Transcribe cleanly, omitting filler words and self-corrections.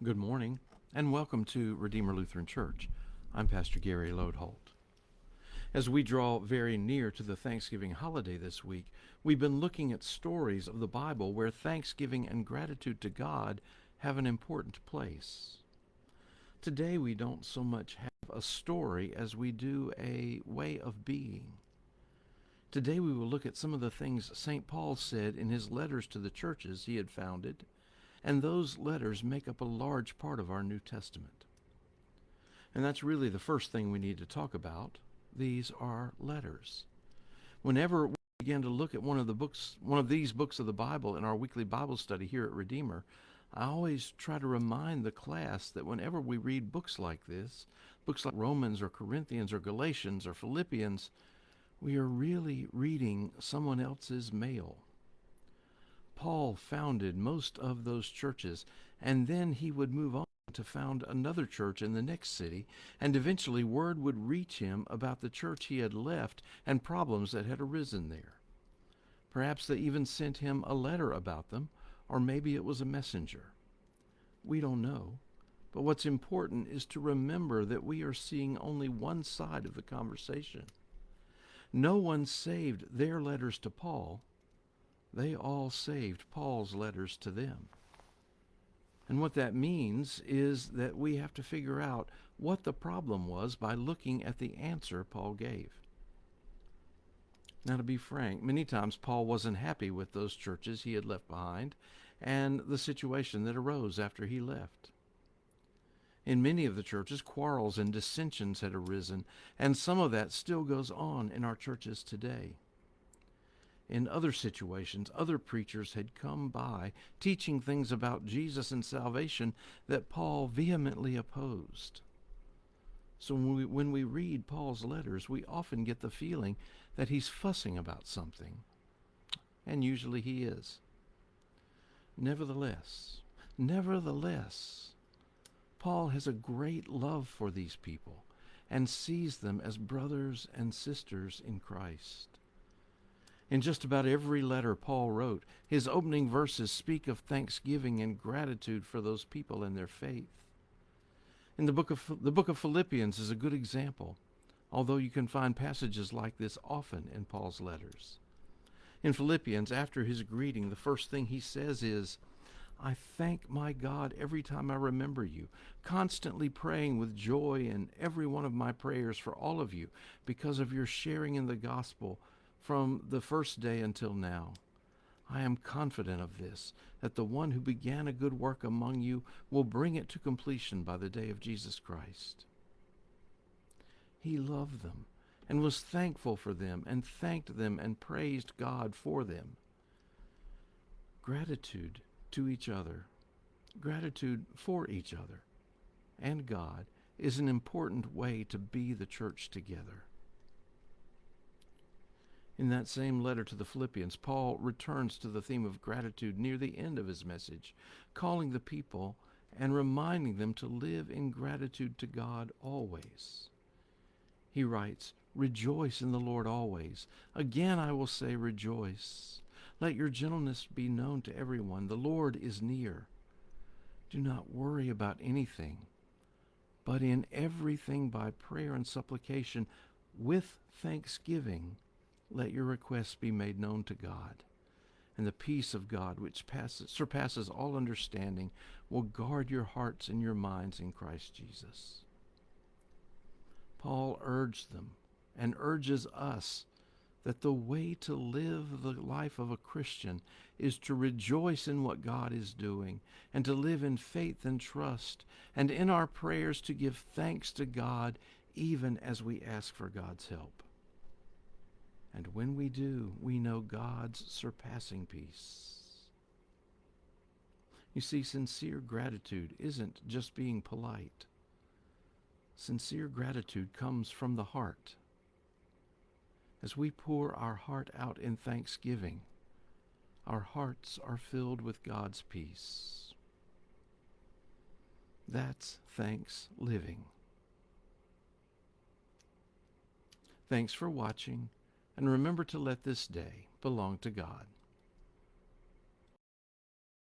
Good morning, and welcome to Redeemer Lutheran Church. I'm Pastor Gary Lodeholt. As we draw very near to the Thanksgiving holiday this week, we've been looking at stories of the Bible where thanksgiving and gratitude to God have an important place. Today we don't so much have a story as we do a way of being. Today we will look at some of the things St. Paul said in his letters to the churches he had founded, and those letters make up a large part of our New Testament. And that's really the first thing we need to talk about. These are letters. Whenever we begin to look at one of these books of the Bible in our weekly Bible study here at Redeemer, I always try to remind the class that whenever we read books like this, books like Romans or Corinthians or Galatians or Philippians, we are really reading someone else's mail. Paul founded most of those churches, and then he would move on to found another church in the next city, and eventually word would reach him about the church he had left and problems that had arisen there. Perhaps they even sent him a letter about them, or maybe it was a messenger. We don't know, but what's important is to remember that we are seeing only one side of the conversation. No one saved their letters to Paul. They all saved Paul's letters to them. And what that means is that we have to figure out what the problem was by looking at the answer Paul gave. Now, to be frank, many times Paul wasn't happy with those churches he had left behind and the situation that arose after he left. In many of the churches, quarrels and dissensions had arisen, and some of that still goes on in our churches today. In other situations, other preachers had come by teaching things about Jesus and salvation that Paul vehemently opposed. So when we read Paul's letters, we often get the feeling that he's fussing about something, and usually he is. Nevertheless, Paul has a great love for these people and sees them as brothers and sisters in Christ. In just about every letter Paul wrote, his opening verses speak of thanksgiving and gratitude for those people and their faith. In the book of Philippians is a good example, although you can find passages like this often in Paul's letters. In Philippians, after his greeting, the first thing he says is, "I thank my God every time I remember you, constantly praying with joy in every one of my prayers for all of you because of your sharing in the gospel from the first day until now. I am confident of this, that the one who began a good work among you will bring it to completion by the day of Jesus Christ." He loved them and was thankful for them and thanked them and praised God for them. Gratitude to each other, gratitude for each other, and God is an important way to be the church together. In that same letter to the Philippians, Paul returns to the theme of gratitude near the end of his message, calling the people and reminding them to live in gratitude to God always. He writes, "Rejoice in the Lord always. Again I will say rejoice. Let your gentleness be known to everyone. The Lord is near. Do not worry about anything, but in everything by prayer and supplication with thanksgiving, let your requests be made known to God, and the peace of God, which surpasses all understanding, will guard your hearts and your minds in Christ Jesus." Paul urged them and urges us that the way to live the life of a Christian is to rejoice in what God is doing and to live in faith and trust, and in our prayers to give thanks to God even as we ask for God's help. And when we do, we know God's surpassing peace. You see, sincere gratitude isn't just being polite. Sincere gratitude comes from the heart. As we pour our heart out in thanksgiving, our hearts are filled with God's peace. That's thanks living. Thanks for watching, and remember to let this day belong to God.